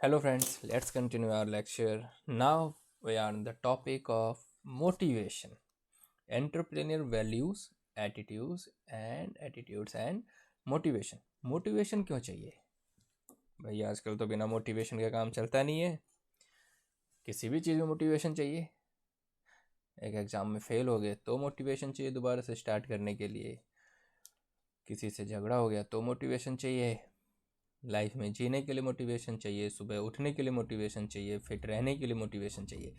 Hello, friends. Let's continue our lecture. Now we are on the topic of motivation, entrepreneur values, attitudes and motivation. Motivation क्यों चाहिए भाई? आजकल तो बिना motivation का काम चलता नहीं है। किसी भी चीज़ में मोटिवेशन चाहिए। एक एग्ज़ाम में फेल हो गए तो मोटिवेशन चाहिए दोबारा से स्टार्ट करने के लिए। किसी से झगड़ा हो गया तो मोटिवेशन चाहिए। लाइफ में जीने के लिए मोटिवेशन चाहिए, सुबह उठने के लिए मोटिवेशन चाहिए, फिट रहने के लिए मोटिवेशन चाहिए।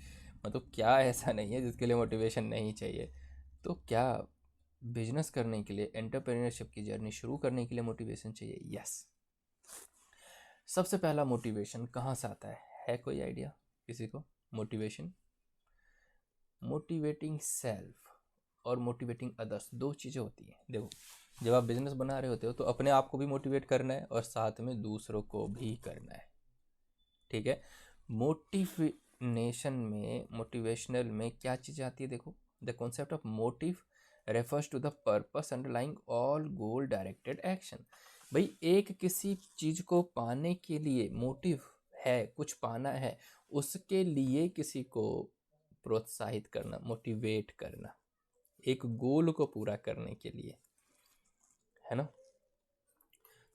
मतलब क्या ऐसा नहीं है जिसके लिए मोटिवेशन नहीं चाहिए? तो क्या बिजनेस करने के लिए, एंटरप्रेन्योरशिप की जर्नी शुरू करने के लिए मोटिवेशन चाहिए? यस। सबसे पहला मोटिवेशन कहाँ से आता है कोई आइडिया किसी को? मोटिवेशन, मोटिवेटिंग सेल्फ और मोटिवेटिंग अदर्स दो चीज़ें होती हैं। देखो, जब आप बिजनेस बना रहे होते हो तो अपने आप को भी मोटिवेट करना है और साथ में दूसरों को भी करना है। ठीक है। मोटिवेशनल में क्या चीज़ें आती है? देखो, the concept of motive refers to the purpose underlying all goal directed action. भाई, एक किसी चीज़ को पाने के लिए मोटिव है, कुछ पाना है, उसके लिए किसी को प्रोत्साहित करना, मोटिवेट करना, एक गोल को पूरा करने के लिए, है ना?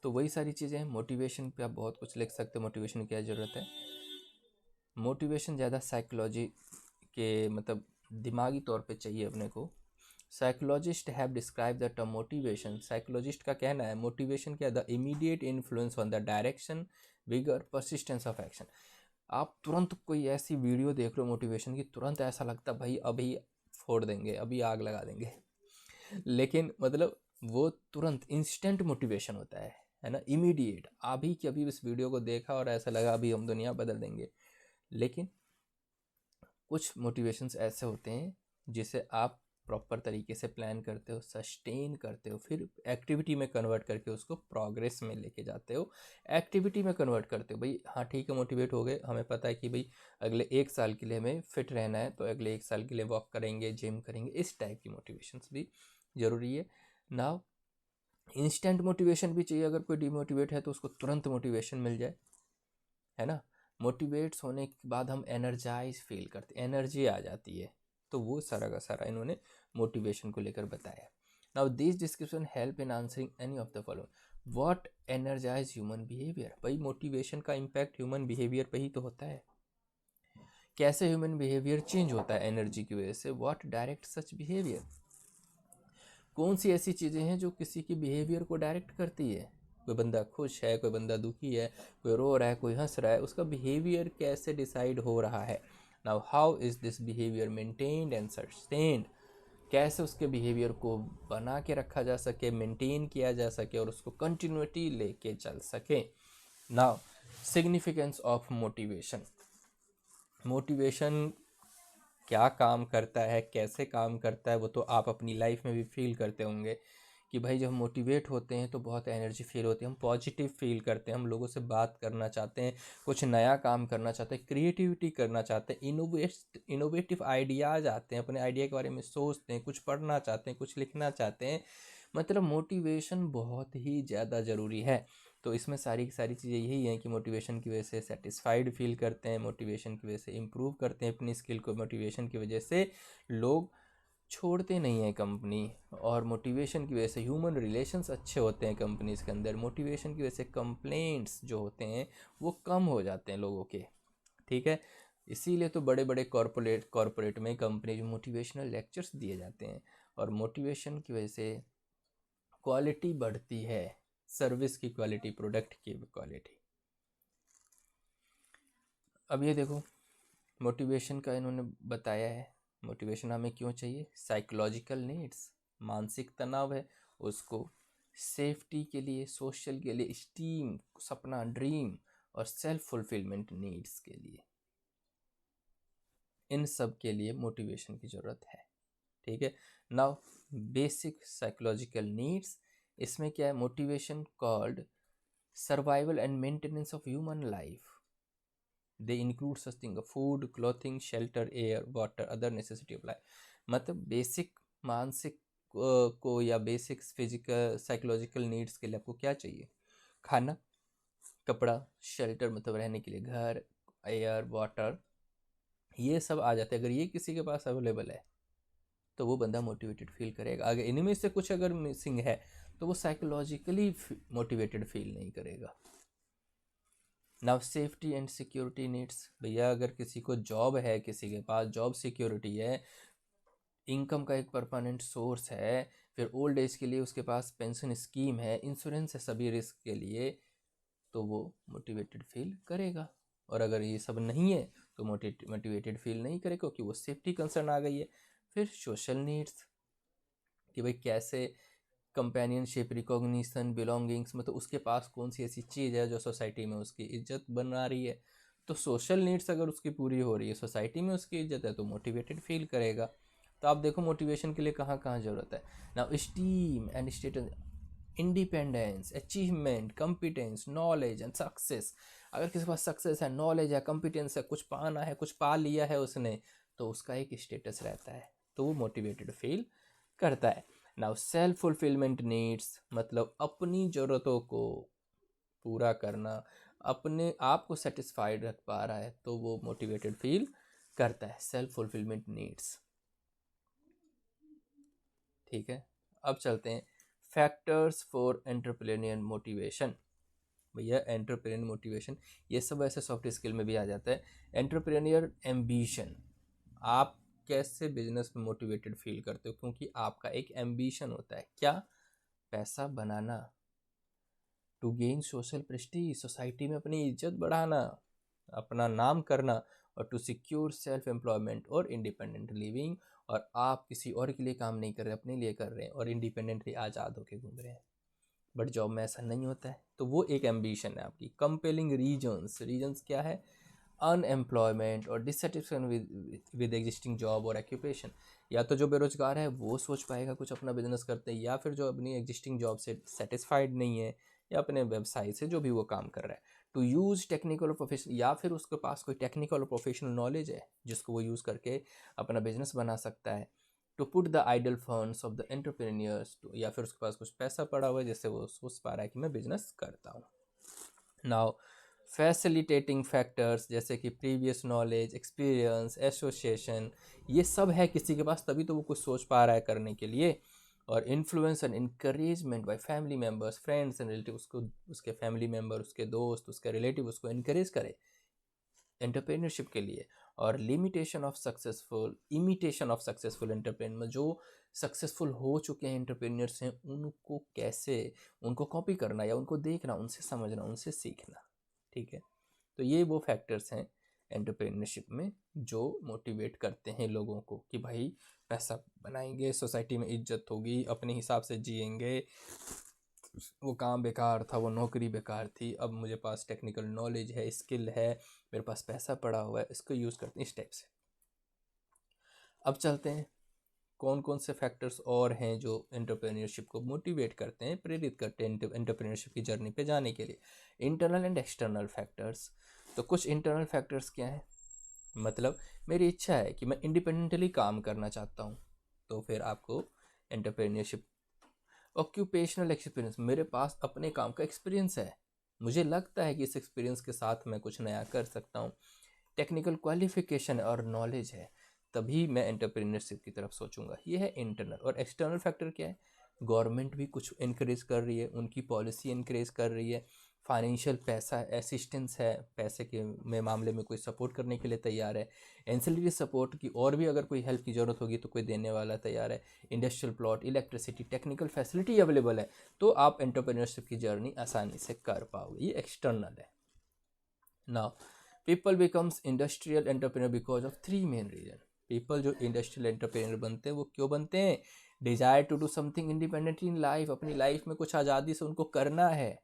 तो वही सारी चीज़ें हैं। मोटिवेशन पे आप बहुत कुछ लिख सकते हो। मोटिवेशन की क्या ज़रूरत है? मोटिवेशन ज़्यादा साइकोलॉजी के मतलब दिमागी तौर पे चाहिए अपने को। Psychologist have describe the term motivation. Psychologist का कहना है मोटिवेशन क्या? The immediate influence on the direction, vigour, persistence of action. आप तुरंत कोई ऐसी वीडियो देख रहे हो मोटिवेशन की, तुरंत ऐसा लगता है भाई अभी फोड़ देंगे, अभी आग लगा देंगे। लेकिन मतलब वो तुरंत इंस्टेंट मोटिवेशन होता है ना, इमीडिएट। अभी की अभी इस वीडियो को देखा और ऐसा लगा अभी हम दुनिया बदल देंगे। लेकिन कुछ मोटिवेशंस ऐसे होते हैं जिसे आप प्रॉपर तरीके से प्लान करते हो, सस्टेन करते हो, फिर एक्टिविटी में कन्वर्ट करके उसको प्रोग्रेस में लेके जाते हो, एक्टिविटी में कन्वर्ट करते हो। भाई हाँ ठीक है, मोटिवेट हो गए, हमें पता है कि भाई अगले 1 साल के लिए हमें फिट रहना है, तो अगले 1 साल के लिए वॉक करेंगे, जिम करेंगे। इस टाइप की मोटिवेशंस भी ज़रूरी है। नाउ इंस्टेंट मोटिवेशन भी चाहिए। अगर कोई डिमोटिवेट है तो उसको तुरंत मोटिवेशन मिल जाए, है ना? मोटिवेट्स होने के बाद हम एनर्जाइज फील करते, एनर्जी आ जाती है। तो वो सारा का सारा इन्होंने मोटिवेशन को लेकर बताया। Now this description help in answering any of the following. What energise human behaviour. भाई मोटिवेशन का इम्पैक्ट ह्यूमन बिहेवियर पे ही तो होता है। कैसे ह्यूमन बिहेवियर चेंज होता है एनर्जी की वजह से? What direct such behaviour. कौन सी ऐसी चीज़ें हैं जो किसी की बिहेवियर को डायरेक्ट करती है? कोई बंदा खुश है, कोई बंदा दुखी है, कोई रो रहा है, कोई हंस रहा है, उसका बिहेवियर कैसे डिसाइड हो रहा है? Now how is this behaviour maintained and sustained. कैसे उसके बिहेवियर को बना के रखा जा सके, मेंटेन किया जा सके और उसको कंटिन्यूटी लेके चल सके। Now significance of motivation. Motivation क्या काम करता है, कैसे काम करता है, वो तो आप अपनी लाइफ में भी फील करते होंगे कि भाई जब हम मोटिवेट होते हैं तो बहुत एनर्जी फील होती है, हम पॉजिटिव फील करते हैं, हम लोगों से बात करना चाहते हैं, कुछ नया काम करना चाहते हैं, क्रिएटिविटी करना चाहते हैं, इनोवेटिव आइडियाज़ आते हैं, अपने आइडिया के बारे में सोचते हैं, कुछ पढ़ना चाहते हैं, कुछ लिखना चाहते हैं। मतलब मोटिवेशन बहुत ही ज़्यादा ज़रूरी है। तो इसमें सारी की सारी चीज़ें यही हैं कि मोटिवेशन की वजह से सेटिस्फाइड फील करते हैं, मोटिवेशन की वजह से इम्प्रूव करते हैं अपनी स्किल को, मोटिवेशन की वजह से लोग छोड़ते नहीं हैं कंपनी, और मोटिवेशन की वजह से ह्यूमन रिलेशंस अच्छे होते हैं कंपनीज़ के अंदर। मोटिवेशन की वजह से कंप्लेंट्स जो होते हैं वो कम हो जाते हैं लोगों के। ठीक है। इसीलिए तो बड़े बड़े कॉरपोरेट में कंपनी जो मोटिवेशनल लेक्चर्स दिए जाते हैं, और मोटिवेशन की वजह से क्वालिटी बढ़ती है, सर्विस की क्वालिटी, प्रोडक्ट की क्वालिटी। अब ये देखो, मोटिवेशन का इन्होंने बताया है। मोटिवेशन हमें क्यों चाहिए? साइकोलॉजिकल नीड्स, मानसिक तनाव है उसको, सेफ्टी के लिए, सोशल के लिए, स्टीम, सपना, ड्रीम, और सेल्फ फुलफिलमेंट नीड्स के लिए, इन सब के लिए मोटिवेशन की ज़रूरत है। ठीक है। नाउ बेसिक साइकोलॉजिकल नीड्स, इसमें क्या है? Motivation called survival and maintenance of human life. They include such thing food, clothing, shelter, air, water, other necessity of life. मतलब बेसिक मानसिक को या बेसिक फिजिकल साइकोलॉजिकल नीड्स के लिए आपको क्या चाहिए? खाना, कपड़ा, शेल्टर मतलब रहने के लिए घर, एयर, वाटर, ये सब आ जाते हैं। अगर ये किसी के पास अवेलेबल है तो वो बंदा मोटिवेटेड फील करेगा। अगर इनमें से कुछ अगर मिसिंग है तो वो साइकोलॉजिकली मोटिवेटेड फील नहीं करेगा। Now safety and security needs, भैया अगर किसी को जॉब है, किसी के पास जॉब सिक्योरिटी है, इनकम का एक परमानेंट सोर्स है, फिर ओल्ड एज के लिए उसके पास पेंशन स्कीम है, इंश्योरेंस है सभी रिस्क के लिए, तो वो मोटिवेटेड फील करेगा। और अगर ये सब नहीं है तो मोटिवेटेड फील नहीं करेगा, क्योंकि वो सेफ्टी कंसर्न आ गई है। फिर सोशल नीड्स, कि भाई कैसे कंपेनियनशिप, रिकॉग्निशन, बिलोंगिंग्स, मतलब उसके पास कौन सी ऐसी चीज़ है जो सोसाइटी में उसकी इज्जत बना रही है। तो सोशल नीड्स अगर उसकी पूरी हो रही है, सोसाइटी में उसकी इज्जत है, तो मोटिवेटेड फील करेगा। तो आप देखो मोटिवेशन के लिए कहाँ कहाँ ज़रूरत है। ना steam and status, independence, achievement, competence, knowledge and success. अगर किसी के पास सक्सेस है, नॉलेज है, कॉम्पिटेंस है, कुछ पाना है, कुछ पा लिया है उसने, तो उसका एक स्टेटस रहता है, तो वो मोटिवेटेड फील करता है। नाउ सेल्फ फुलफिलमेंट नीड्स, मतलब अपनी ज़रूरतों को पूरा करना, अपने आप को सेटिस्फाइड रख पा रहा है, तो वो मोटिवेटेड फील करता है। सेल्फ फुलफिलमेंट नीड्स, ठीक है। अब चलते हैं फैक्टर्स फॉर एंटरप्रेन्योर मोटिवेशन। भैया एंटरप्रेन्योर मोटिवेशन ये सब ऐसे सॉफ्ट स्किल में भी आ जाता है। एंटरप्रेन्योर एम्बिशन, आप कैसे बिजनेस में मोटिवेटेड फील करते हो, क्योंकि आपका एक एम्बिशन होता है, क्या, पैसा बनाना, to gain social prestige, society में अपनी इज्जत बढ़ाना, अपना नाम करना, और टू सिक्योर सेल्फ एम्प्लॉयमेंट और इंडिपेंडेंट लिविंग। और आप किसी और के लिए काम नहीं कर रहे, अपने लिए कर रहे हैं और इंडिपेंडेंटली आज़ाद होकर घूम रहे हैं। बट जॉब में ऐसा नहीं होता है, तो वो एक एम्बिशन है आपकी। कंपेलिंग रीजन्स, रीजन्स क्या है, अनएम्प्लॉयमेंट और डिससेटिस्फैक्शन विद एग्जिस्टिंग जॉब और ऑक्यूपेशन। या तो जो बेरोजगार है वो सोच पाएगा कुछ अपना बिजनेस करते हैं, या फिर जो अपनी एग्जिस्टिंग जॉब से सेटिस्फाइड नहीं है या अपने व्यवसाय से जो भी वो काम कर रहा है। टू यूज़ टेक्निकल और प्रोफेशनल, या फिर उसके पास कोई टेक्निकल और प्रोफेशनल नॉलेज है जिसको वो यूज़ करके अपना बिजनेस बना सकता है। To put the idle funds of the entrepreneurs, या फिर उसके पास कुछ पैसा पड़ा हुआ है जिससे वो सोच पा रहा है कि मैं बिजनेस करता हूँ। नाउ फैसिलिटेटिंग फैक्टर्स, जैसे कि प्रीवियस नॉलेज, एक्सपीरियंस, एसोसिएशन, ये सब है किसी के पास, तभी तो वो कुछ सोच पा रहा है करने के लिए। और influence and encouragement by family members, friends and relative, उसको उसके फैमिली मेम्बर, उसके दोस्त, उसके रिलेटिव उसको इनकरेज करे एंटरप्रेन्योरशिप के लिए। और limitation of successful, imitation of successful entrepreneur, जो सक्सेसफुल हो चुके हैं एंटरप्रेन्योर्स हैं उनको कैसे, उनको कॉपी करना या उनको देखना, उनसे समझना, उनसे सीखना, ठीक है। तो ये वो फैक्टर्स हैं एंटरप्रेन्योरशिप में जो मोटिवेट करते हैं लोगों को कि भाई पैसा बनाएंगे, सोसाइटी में इज्जत होगी, अपने हिसाब से जिएंगे, वो काम बेकार था, वो नौकरी बेकार थी, अब मुझे पास टेक्निकल नॉलेज है, स्किल है, मेरे पास पैसा पड़ा हुआ है, इसको यूज़ करते हैं इस टाइप से। अब चलते हैं कौन कौन से फैक्टर्स और हैं जो एंटरप्रेन्योरशिप को मोटिवेट करते हैं, प्रेरित करते हैं एंटरप्रेन्योरशिप की जर्नी पे जाने के लिए। इंटरनल एंड एक्सटर्नल फैक्टर्स, तो कुछ इंटरनल फैक्टर्स क्या हैं, मतलब मेरी इच्छा है कि मैं इंडिपेंडेंटली काम करना चाहता हूँ, तो फिर आपको एंटरप्रेन्योरशिप। ऑक्यूपेशनल एक्सपीरियंस, मेरे पास अपने काम का एक्सपीरियंस है, मुझे लगता है कि इस एक्सपीरियंस के साथ मैं कुछ नया कर सकता हूँ। टेक्निकल क्वालिफिकेशन और नॉलेज है, तभी मैं एंटरप्रेन्योरशिप की तरफ सोचूंगा। ये है इंटरनल। और एक्सटर्नल फैक्टर क्या है, गवर्नमेंट भी कुछ इनक्रेज कर रही है, उनकी पॉलिसी इनक्रेज कर रही है, फाइनेंशियल पैसा असिस्टेंस है, पैसे के में मामले में कोई सपोर्ट करने के लिए तैयार है, एंसिलरी सपोर्ट की और भी अगर कोई हेल्प की ज़रूरत होगी तो कोई देने वाला तैयार है, industrial plot, electricity, technical facility available है, तो आप एंटरप्रेन्योरशिप की जर्नी आसानी से कर पाओगे। ये एक्सटर्नल है। Now people becomes industrial entrepreneur because of three main reason. People जो इंडस्ट्रियल एंटरप्रेन्योर बनते हैं वो क्यों बनते हैं, desire to do something independent in life, अपनी लाइफ में कुछ आज़ादी से उनको करना है,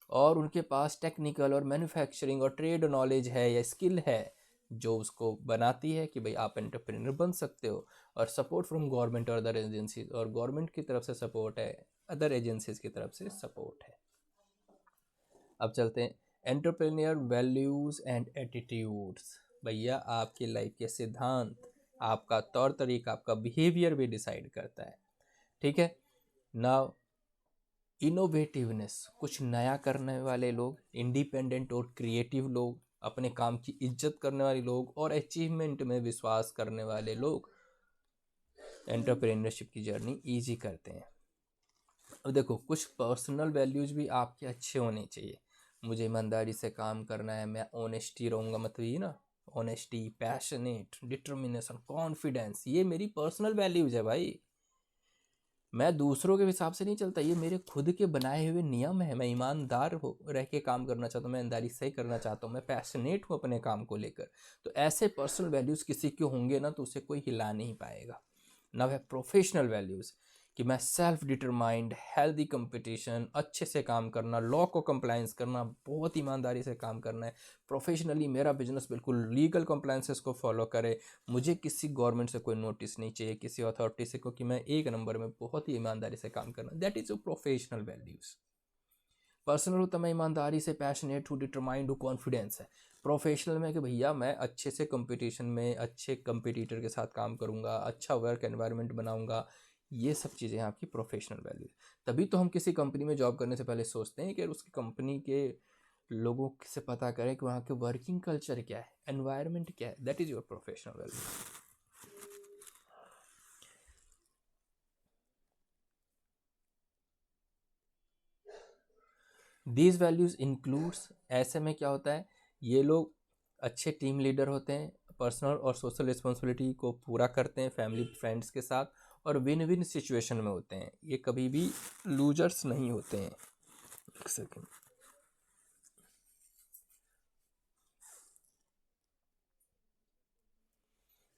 और उनके पास टेक्निकल और मैन्युफैक्चरिंग और ट्रेड नॉलेज है या स्किल है जो उसको बनाती है कि भाई आप एंटरप्रेन्योर बन सकते हो। और सपोर्ट फ्रॉम गवर्नमेंट और अदर एजेंसीज, और गवर्नमेंट की तरफ से सपोर्ट है, अदर एजेंसीज की तरफ से सपोर्ट है। अब चलते हैं एंटरप्रेन्योर वैल्यूज़ एंड एटीट्यूड्स। भैया आपकी लाइफ के सिद्धांत, आपका तौर तरीका, आपका बिहेवियर भी डिसाइड करता है, ठीक है। नाउ इनोवेटिवनेस, कुछ नया करने वाले लोग, इंडिपेंडेंट और क्रिएटिव लोग, अपने काम की इज्जत करने वाले लोग और अचीवमेंट में विश्वास करने वाले लोग एंटरप्रेन्योरशिप की जर्नी ईजी करते हैं। अब देखो, कुछ पर्सनल वैल्यूज भी आपके अच्छे होने चाहिए। मुझे ईमानदारी से काम करना है, मैं ऑनेस्टी रहूँगा, मतलब ये ना, ऑनेस्टी, पैशनेट, डिटर्मिनेशन, कॉन्फिडेंस, ये मेरी पर्सनल वैल्यूज है भाई। मैं दूसरों के हिसाब से नहीं चलता, ये मेरे खुद के बनाए हुए नियम है। मैं ईमानदार हो रह के काम करना चाहता हूँ, मैं ईमानदारी से करना चाहता हूँ, मैं पैशनेट हूँ अपने काम को लेकर। तो ऐसे पर्सनल वैल्यूज़ किसी के होंगे ना, तो उसे कोई हिला नहीं पाएगा। ना है प्रोफेशनल वैल्यूज़, कि मैं सेल्फ डिटरमाइंड, हेल्दी कंपटीशन, अच्छे से काम करना, लॉ को कंप्लायंस करना, बहुत ईमानदारी से काम करना है। प्रोफेशनली मेरा बिजनेस बिल्कुल लीगल कंप्लायंसेस को फॉलो करे, मुझे किसी गवर्नमेंट से कोई नोटिस नहीं चाहिए, किसी अथॉरिटी से, क्योंकि मैं एक नंबर में बहुत ही ईमानदारी से काम करना। That is your professional values. Personal होता मैं ईमानदारी से, पैशनेट हूँ, डिटरमाइंड हूँ, कॉन्फिडेंस है। प्रोफेशनल में कि भैया मैं अच्छे से कंपटीशन में अच्छे कंपटीटर के साथ काम करूँगा, अच्छा वर्क एनवायरनमेंट बनाऊँगा। ये सब चीज़ें आपकी प्रोफेशनल वैल्यू। तभी तो हम किसी कंपनी में जॉब करने से पहले सोचते हैं कि उसकी कंपनी के लोगों से पता करें कि वहाँ के वर्किंग कल्चर क्या है, एनवायरनमेंट क्या है। That is your professional value. These values includes, ऐसे में क्या होता है, ये लोग अच्छे टीम लीडर होते हैं, पर्सनल और सोशल रिस्पॉन्सिबिलिटी को पूरा करते हैं फैमिली फ्रेंड्स के साथ, और विन विन सिचुएशन में होते हैं। ये कभी भी लूजर्स नहीं होते हैं। एक सेकेंड।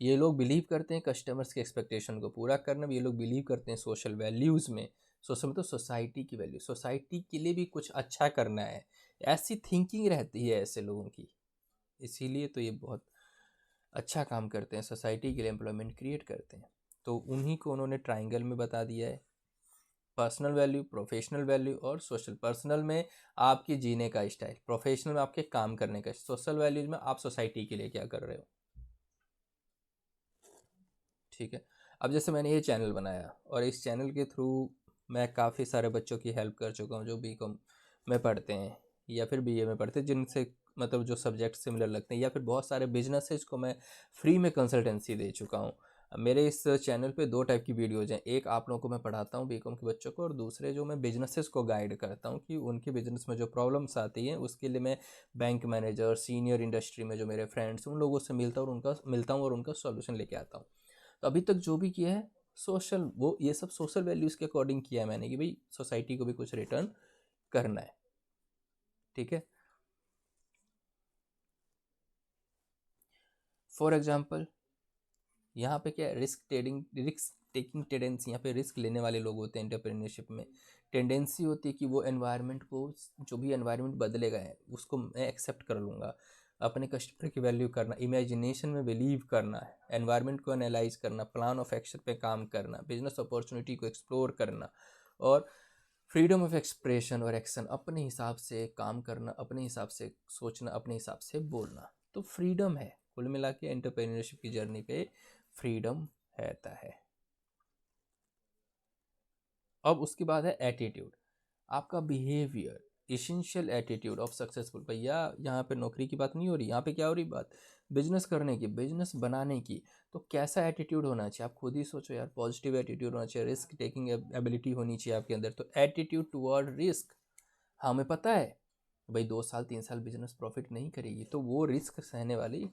ये लोग बिलीव करते हैं कस्टमर्स के एक्सपेक्टेशन को पूरा करने में। ये लोग बिलीव करते हैं सोशल वैल्यूज़ में। सोशल मतलब सोसाइटी की वैल्यू, सोसाइटी के लिए भी कुछ अच्छा करना है, ऐसी थिंकिंग रहती है ऐसे लोगों की। इसीलिए तो ये बहुत अच्छा काम करते हैं, सोसाइटी के लिए एम्प्लॉयमेंट क्रिएट करते हैं। तो उन्हीं को उन्होंने ट्राइंगल में बता दिया है, पर्सनल वैल्यू, प्रोफेशनल वैल्यू और सोशल। पर्सनल में आपकी जीने का स्टाइल, प्रोफेशनल में आपके काम करने का, सोशल वैल्यूज में आप सोसाइटी के लिए क्या कर रहे हो। ठीक है। अब जैसे मैंने ये चैनल बनाया और इस चैनल के थ्रू मैं काफ़ी सारे बच्चों की हेल्प कर चुका हूँ जो बीकॉम में पढ़ते हैं या फिर बीए में पढ़ते हैं, जिनसे मतलब जो सब्जेक्ट सिमिलर लगते हैं, या फिर बहुत सारे बिजनेसेस को मैं फ्री में कंसल्टेंसी दे चुका हूँ। मेरे इस चैनल पे दो टाइप की वीडियोज़ हैं, एक आप लोगों को मैं पढ़ाता हूँ बीकॉम के बच्चों को, और दूसरे जो मैं बिजनेसेस को गाइड करता हूँ कि उनके बिजनेस में जो प्रॉब्लम्स आती हैं उसके लिए मैं बैंक मैनेजर, सीनियर इंडस्ट्री में जो मेरे फ्रेंड्स उन लोगों से मिलता हूँ और उनका सॉल्यूशन लेके आता हूँ। तो अभी तक जो भी किया है सोशल, वो ये सब सोशल वैल्यूज़ के अकॉर्डिंग किया है मैंने, कि भाई सोसाइटी को भी कुछ रिटर्न करना है। ठीक है। फॉर एग्जाम्पल, यहाँ पे क्या है, रिस्क टेकिंग टेंडेंसी, यहाँ पे रिस्क लेने वाले लोग होते हैं एंटरप्रेन्योरशिप में। टेंडेंसी होती है कि वो एनवायरनमेंट को, जो भी एनवायरनमेंट बदलेगा है उसको मैं एक्सेप्ट कर लूँगा। अपने कस्टमर की वैल्यू करना, इमेजिनेशन में बिलीव करना है, एनवायरनमेंट को एनालाइज करना, प्लान ऑफ एक्शन पे काम करना, बिजनेस अपॉर्चुनिटी को एक्सप्लोर करना, और फ्रीडम ऑफ एक्सप्रेशन और एक्शन, अपने हिसाब से काम करना, अपने हिसाब से सोचना, अपने हिसाब से बोलना। तो फ्रीडम है, कुल मिला के एंटरप्रेन्योरशिप की जर्नी पे फ्रीडम रहता है। अब उसके बाद है एटीट्यूड, आपका behaviour, essential attitude of successful. भैया यहाँ पे नौकरी की बात नहीं हो रही, यहाँ पे क्या हो रही बात, बिजनेस करने की, बिजनेस बनाने की। तो कैसा एटीट्यूड होना चाहिए, आप खुद ही सोचो यार। पॉजिटिव एटीट्यूड होना चाहिए, रिस्क टेकिंग एबिलिटी होनी चाहिए आपके अंदर। तो एटीट्यूड टुवर्ड रिस्क, हमें पता है भाई 2 साल 3 साल बिजनेस प्रॉफिट नहीं करेगी, तो वो रिस्क सहने वाली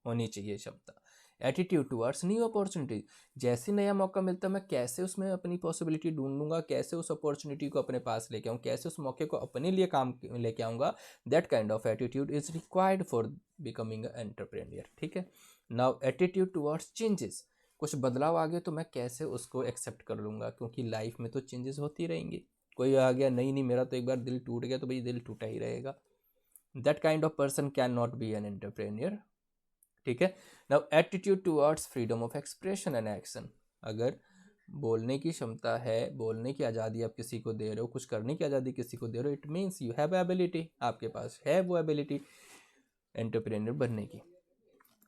होनी चाहिए क्षमता। एटीट्यूड टुवर्ड्स न्यू अपॉर्चुनिटी, जैसे नया मौका मिलता है मैं कैसे उसमें अपनी पॉसिबिलिटी ढूंढूंगा, कैसे उस अपॉर्चुनिटी को अपने पास लेके आऊँ, कैसे उस मौके को अपने लिए काम लेके आऊँगा। That kind of attitude is required for becoming entrepreneur. ठीक है। नाउ एटीट्यूड टुवर्ड्स चेंजेस, कुछ बदलाव आ गया तो मैं कैसे उसको एक्सेप्ट कर लूँगा, क्योंकि लाइफ में तो चेंजेस होती रहेंगी। कोई आ गया, नहीं नहीं मेरा तो एक बार दिल टूट गया, तो भाई दिल टूटा ही रहेगा। That kind of person can not be an entrepreneur. ठीक है। Now attitude towards freedom of expression and action, अगर बोलने की क्षमता है, बोलने की आज़ादी आप किसी को दे रहे हो, कुछ करने की आज़ादी किसी को दे रहे हो, it means you have ability, आपके पास है वो एबिलिटी एंटरप्रेन्योर बनने की।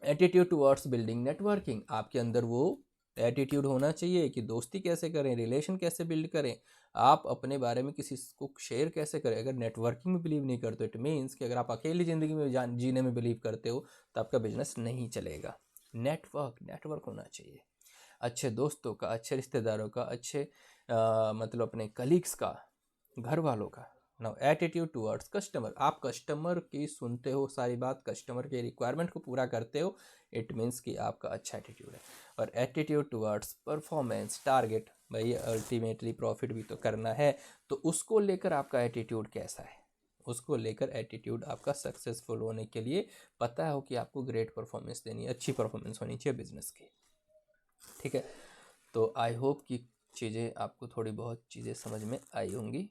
एटीट्यूड टुवर्ड्स बिल्डिंग नेटवर्किंग, आपके अंदर वो एटीट्यूड होना चाहिए कि दोस्ती कैसे करें, रिलेशन कैसे बिल्ड करें, आप अपने बारे में किसी को शेयर कैसे करें? अगर नेटवर्किंग में बिलीव नहीं करते, इट मीन्स कि अगर आप अकेली ज़िंदगी में जीने में बिलीव करते हो तो आपका बिजनेस नहीं चलेगा। नेटवर्क होना चाहिए, अच्छे दोस्तों का, अच्छे रिश्तेदारों का, अच्छे मतलब अपने कलीग्स का, घर वालों का। नाउ एटीट्यूड टुवर्ड्स कस्टमर, आप कस्टमर की सुनते हो सारी बात, कस्टमर के रिक्वायरमेंट को पूरा करते हो, इट मीन्स कि आपका अच्छा एटीट्यूड है। और एटीट्यूड टुवर्ड्स परफॉर्मेंस टारगेट, भाई अल्टीमेटली प्रॉफिट भी तो करना है, तो उसको लेकर आपका एटीट्यूड कैसा है, उसको लेकर एटीट्यूड आपका सक्सेसफुल होने के लिए पता हो कि आपको ग्रेट परफॉर्मेंस देनी है, अच्छी परफॉर्मेंस होनी चाहिए बिजनेस की। ठीक है, तो आई होप कि चीज़ें आपको थोड़ी बहुत चीज़ें समझ में आई होंगी।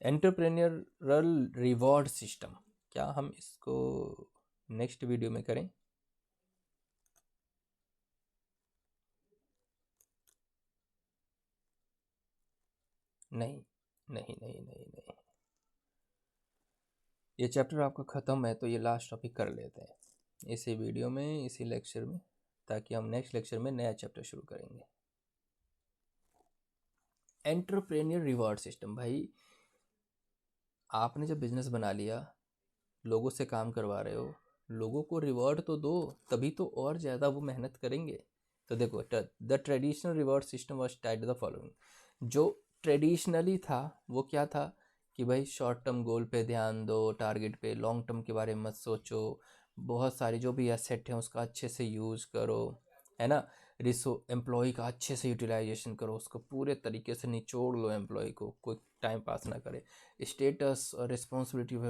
एंटरप्रेन्योरल रिवॉर्ड सिस्टम, क्या हम इसको नेक्स्ट वीडियो में करें? नहीं नहीं नहीं नहीं नहीं, ये चैप्टर आपका ख़त्म है तो ये लास्ट टॉपिक कर लेते हैं इसी वीडियो में, इसी लेक्चर में, ताकि हम नेक्स्ट लेक्चर में नया चैप्टर शुरू करेंगे। एंटरप्रेन्योर रिवॉर्ड सिस्टम, भाई आपने जब बिजनेस बना लिया, लोगों से काम करवा रहे हो, लोगों को रिवॉर्ड तो दो, तभी तो और ज़्यादा वो मेहनत करेंगे। तो देखो, the traditional reward system was tied the following, जो ट्रेडिशनली था वो क्या था कि भाई शॉर्ट टर्म गोल पे ध्यान दो, टारगेट पे, लॉन्ग टर्म के बारे में मत सोचो, बहुत सारी जो भी एसेट हैं उसका अच्छे से यूज़ करो, है ना, एम्प्लॉय का अच्छे से यूटिलाइजेशन करो, उसको पूरे तरीके से निचोड़ लो, एम्प्लॉय को कोई टाइम पास ना करे। स्टेटस और रिस्पॉन्सिबिलिटी ऑफ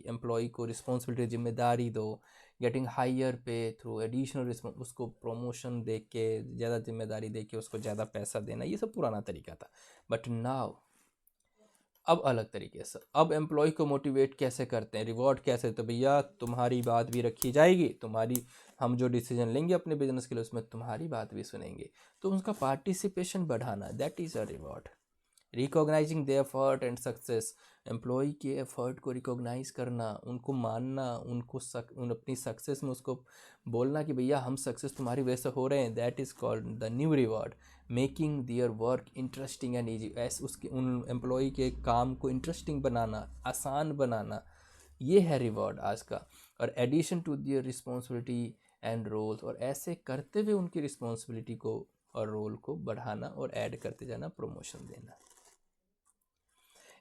एम्प्लॉय को रिस्पॉन्सिबिलिटी, जिम्मेदारी दो, गेटिंग हायर पे थ्रू एडिशनल उसको प्रमोशन दे के, ज़्यादा जिम्मेदारी दे के उसको ज़्यादा पैसा देना, ये सब पुराना तरीका था। बट नाउ अब अलग तरीके से, अब एम्प्लॉय को मोटिवेट कैसे करते हैं, रिवॉर्ड कैसे, तो भैया तुम्हारी बात भी रखी जाएगी, तुम्हारी, हम जो डिसीजन लेंगे अपने बिजनेस के लिए उसमें तुम्हारी बात भी सुनेंगे, तो उनका पार्टिसिपेशन बढ़ाना, that is a reward. Recognising the effort and success, employ के एफर्ट को रिकॉग्नाइज करना, उनको मानना, उन अपनी सक्सेस में उसको बोलना कि भैया हम सक्सेस तुम्हारी वजह से हो रहे हैं, that is called the new reward. Making their work interesting and easy, ऐसे उसके उन एम्प्लॉय के काम को इंटरेस्टिंग बनाना, आसान बनाना, ये है रिवॉर्ड आज का। और addition to their responsibility and roles, और ऐसे करते हुए उनकी रिस्पॉन्सिबिलिटी को और रोल को बढ़ाना और ऐड करते जाना, प्रमोशन देना।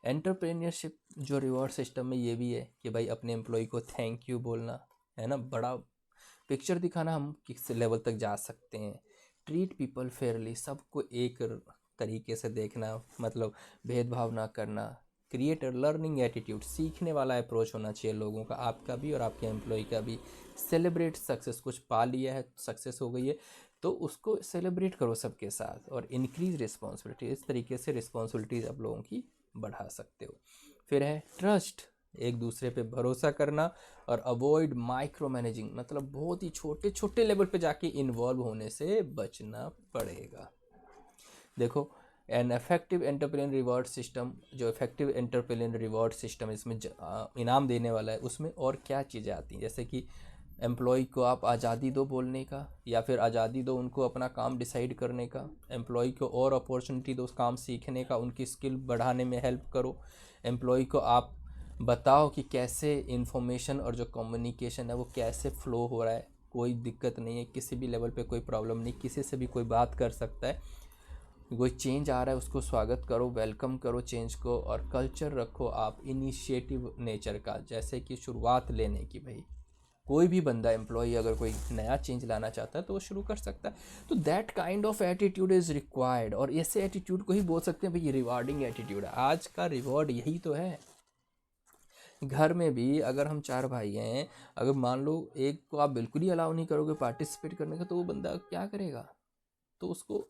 एंटरप्रेन्योरशिप जो रिवॉर्ड सिस्टम में ये भी है कि भाई अपने एम्प्लॉय को थैंक यू बोलना, है ना, बड़ा पिक्चर दिखाना, हम किस लेवल तक जा सकते हैं। ट्रीट पीपल फेयरली, सबको एक तरीके से देखना, मतलब भेदभाव ना करना। क्रिएट अ लर्निंग एटीट्यूड, सीखने वाला अप्रोच होना चाहिए लोगों का, आपका भी और आपके एम्प्लॉय का भी। सेलिब्रेट सक्सेस, कुछ पा लिया है, सक्सेस हो गई है, तो उसको सेलिब्रेट करो सबके साथ। और इंक्रीज रिस्पॉन्सिबिलिटी, इस तरीके से रिस्पॉन्सिबिलिटीज आप लोगों की बढ़ा सकते हो। फिर है ट्रस्ट, एक दूसरे पे भरोसा करना। और अवॉइड माइक्रो मैनेजिंग, मतलब बहुत ही छोटे छोटे लेवल पे जाके इन्वॉल्व होने से बचना पड़ेगा। देखो, an effective entrepreneur reward system, जो इफेक्टिव एंटरप्रेन्योर रिवॉर्ड सिस्टम इसमें इनाम देने वाला है, उसमें और क्या चीज़ें आती हैं, जैसे कि एम्प्लॉय को आप आज़ादी दो बोलने का, या फिर आज़ादी दो उनको अपना काम डिसाइड करने का। एम्प्लॉय को और अपॉर्चुनिटी दो उस काम सीखने का, उनकी स्किल बढ़ाने में हेल्प करो। एम्प्लॉय को आप बताओ कि कैसे इंफॉर्मेशन और जो कम्युनिकेशन है वो कैसे फ़्लो हो रहा है, कोई दिक्कत नहीं है, किसी भी लेवल पे कोई प्रॉब्लम नहीं, किसी से भी कोई बात कर सकता है। कोई चेंज आ रहा है उसको स्वागत करो, वेलकम करो चेंज को। और कल्चर रखो आप इनिशिएटिव नेचर का, जैसे कि शुरुआत लेने की, भाई कोई भी बंदा एम्प्लॉय अगर कोई नया चेंज लाना चाहता है तो वो शुरू कर सकता है। तो that kind of attitude is required, और ऐसे एटीट्यूड को ही बोल सकते हैं भाई ये रिवार्डिंग एटीट्यूड है। आज का रिवॉर्ड यही तो है। घर में भी अगर हम 4 भाई हैं, अगर मान लो एक को आप बिल्कुल ही अलाउ नहीं करोगे पार्टिसिपेट करने का, तो वो बंदा क्या करेगा? तो उसको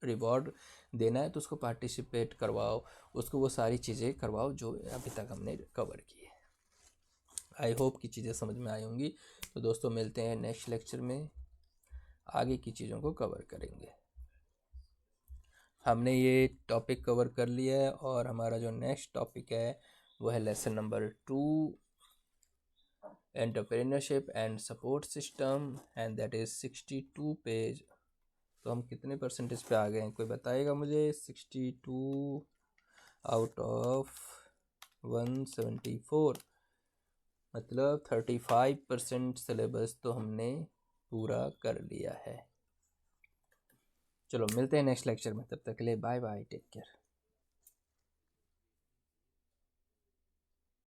रिवॉर्ड देना है तो उसको पार्टिसिपेट करवाओ, उसको वो सारी चीज़ें करवाओ जो अभी तक हमने कवर की है। आई होप कि चीज़ें समझ में आई होंगी। तो दोस्तों मिलते हैं नेक्स्ट लेक्चर में, आगे की चीज़ों को कवर करेंगे। हमने ये टॉपिक कवर कर लिया है और हमारा जो नेक्स्ट टॉपिक है वो है lesson number 2, entrepreneurship and support system, and that is 62 page तो हम कितने परसेंटेज पे आ गए हैं, कोई बताएगा मुझे? 62 आउट ऑफ 174, मतलब 35% सिलेबस तो हमने पूरा कर लिया है। चलो मिलते हैं नेक्स्ट लेक्चर में, तब तक के लिए बाय बाय, टेक केयर।